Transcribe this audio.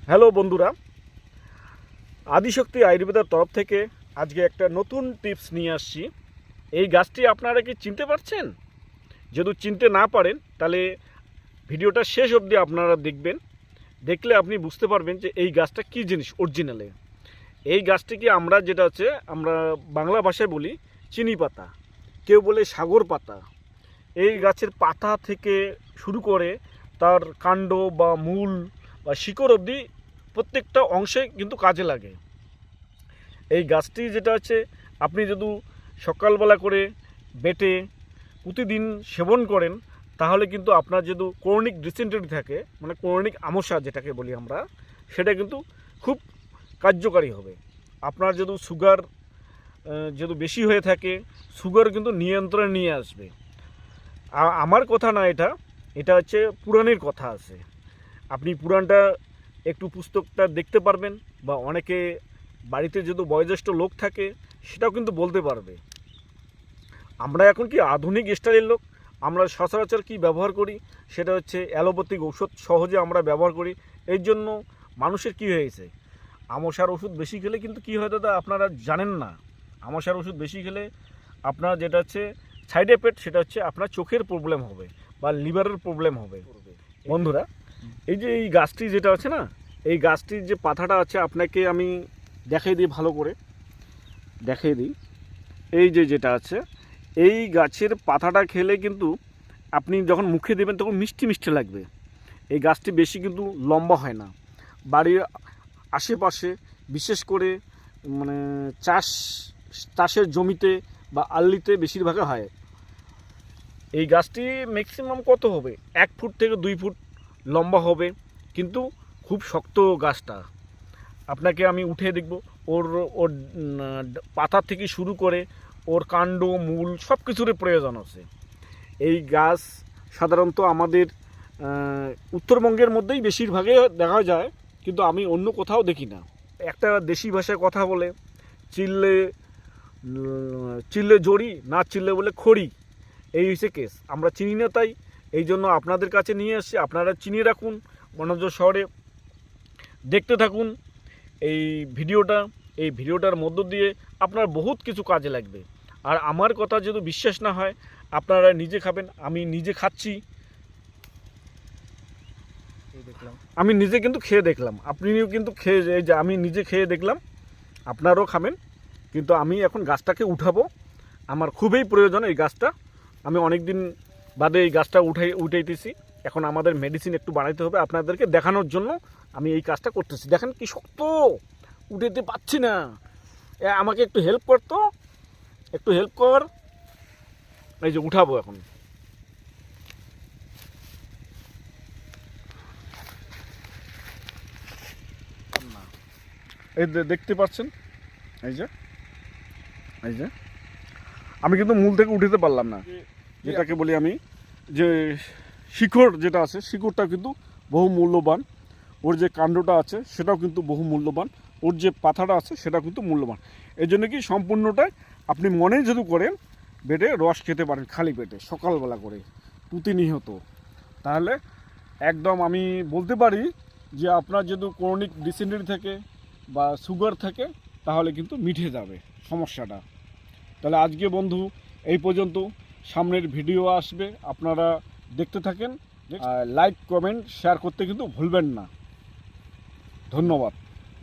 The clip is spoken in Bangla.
হ্যালো বন্ধুরা, আদিশক্তি আয়ুর্বেদের তরফ থেকে আজকে একটা নতুন টিপস নিয়ে আসছি। এই গাছটি আপনারা কি চিনতে পারছেন? যদি চিনতে না পারেন তাহলে ভিডিওটা শেষ অবধি আপনারা দেখবেন। দেখলে আপনি বুঝতে পারবেন যে এই গাছটা কী জিনিস অরিজিনালে। এই গাছটিকে আমরা যেটা আছে আমরা বাংলা ভাষায় বলি চিনি পাতা, কেউ বলে সাগর পাতা। এই গাছের পাতা থেকে শুরু করে তার কাণ্ড বা মূল বা শিকড় অবধি প্রত্যেকটা অংশে কিন্তু কাজে লাগে। এই গাছটি যেটা আছে আপনি যদি সকালবেলা করে বেটে প্রতিদিন সেবন করেন তাহলে কিন্তু আপনার যদি ক্রনিক ডিসেন্টারি থাকে, মানে ক্রনিক আমশা যেটাকে বলি আমরা, সেটা কিন্তু খুব কার্যকারী হবে। আপনার যদি সুগার যদি বেশি হয়ে থাকে, সুগার কিন্তু নিয়ন্ত্রণে নিয়ে আসবে। আমার কথা না, এটা হচ্ছে পুরাণের কথা আছে। আপনি পুরাণটা একটু পুস্তকটা দেখতে পারবেন, বা অনেকে বাড়িতে যদি বয়োজ্যেষ্ঠ লোক থাকে সেটাও কিন্তু বলতে পারবে। আমরা এখন কি আধুনিক স্টাইলের লোক, আমরা সচরাচর কি ব্যবহার করি সেটা হচ্ছে অ্যালোপ্যাথিক ওষুধ সহজে আমরা ব্যবহার করি। এই জন্য মানুষের কি হয়েছে, আমশার ওষুধ বেশি খেলে কিন্তু কি হয় দাদা, আপনারা জানেন না। আমশার ওষুধ বেশি খেলে আপনার যেটা হচ্ছে সাইড এফেক্ট, সেটা হচ্ছে আপনার চোখের প্রবলেম হবে বা লিভারের প্রবলেম হবে। বন্ধুরা, এই যে এই গাছটি যেটা আছে না, এই গাছটির যে পাতাটা আছে আপনাকে আমি দেখিয়ে দিই, ভালো করে দেখিয়ে দিই। এই যে যেটা আছে, এই গাছের পাতাটা খেলে কিন্তু আপনি যখন মুখে দেবেন তখন মিষ্টি মিষ্টি লাগবে। এই গাছটি বেশি কিন্তু লম্বা হয় না। বাড়ির আশেপাশে বিশেষ করে মানে চাষের জমিতে বা আল্লিতে বেশিরভাগ হয়। এই গাছটি ম্যাক্সিমাম কত হবে, 1 ফুট থেকে 2 ফুট লম্বা হবে, কিন্তু খুব শক্ত গাছটা। আপনাকে আমি উঠে দেখব, ওর ওর পাতা থেকে শুরু করে ওর কাণ্ড মূল সব কিছুরই প্রয়োজন আছে। এই গাছ সাধারণত আমাদের উত্তরবঙ্গের মধ্যেই বেশিরভাগে দেখা যায়, কিন্তু আমি অন্য কোথাও দেখি না। একটা দেশি ভাষায় কথা বলে, চিল্লে চিল্লে জড়ি, না চিল্লে বলে খড়ি। এই হচ্ছে কেস, আমরা চিনি না, তাই এই জন্য আপনাদের কাছে নিয়ে আসছি। আপনারা চিনিয়ে রাখুন, বনজ শহরে দেখতে থাকুন এই ভিডিওটার মধ্য দিয়ে আপনার বহুত কিছু কাজে লাগবে। আর আমার কথা যদি বিশ্বাস না হয় আপনারা নিজে খাবেন, আমি নিজে খাচ্ছি, আমি নিজে কিন্তু খেয়ে দেখলাম, আপনিও কিন্তু খেয়ে, এই যে আমি নিজে খেয়ে দেখলাম, আপনারাও খাবেন। কিন্তু আমি এখন গাছটাকে উঠাবো, আমার খুবই প্রয়োজন এই গাছটা। আমি অনেক দিন বাদে এই গাছটা উঠাইতেছি। এখন আমাদের মেডিসিন একটু বানাইতে হবে, আপনাদেরকে দেখানোর জন্য আমি এই কাজটা করতেছি। দেখেন কি শক্ত, উঠাতে পারছি না। আমাকে একটু হেল্প করতো, একটু হেল্প কর। এই যে উঠাবো এখন। এই দেখতে পাচ্ছেন, এই যে আমি কিন্তু মূল থেকে উঠাতে পারলাম না। যেটাকে বলি আমি যে শিকড় যেটা আছে, শিকড়টা কিন্তু বহু মূল্যবান। ওর যে কাণ্ডটা আছে সেটাও কিন্তু বহু মূল্যবান, ওর যে পাতাটা আছে সেটাও কিন্তু মূল্যবান। এই জন্য কি সম্পূর্ণটাই আপনি মনে যদি করেন বেটে রস খেতে পারেন খালি পেটে সকালবেলা করে প্রতিনিয়ত, তাহলে একদম আমি বলতে পারি যে আপনার যদি ক্রনিক ডিসেন্টারি থাকে বা সুগার থাকে তাহলে কিন্তু মিটে যাবে সমস্যাটা। তাহলে আজকে বন্ধু এই পর্যন্ত, সামনের ভিডিও আসবে, আপনারা দেখতে থাকেন। লাইক কমেন্ট শেয়ার করতে কিন্তু ভুলবেন না। ধন্যবাদ।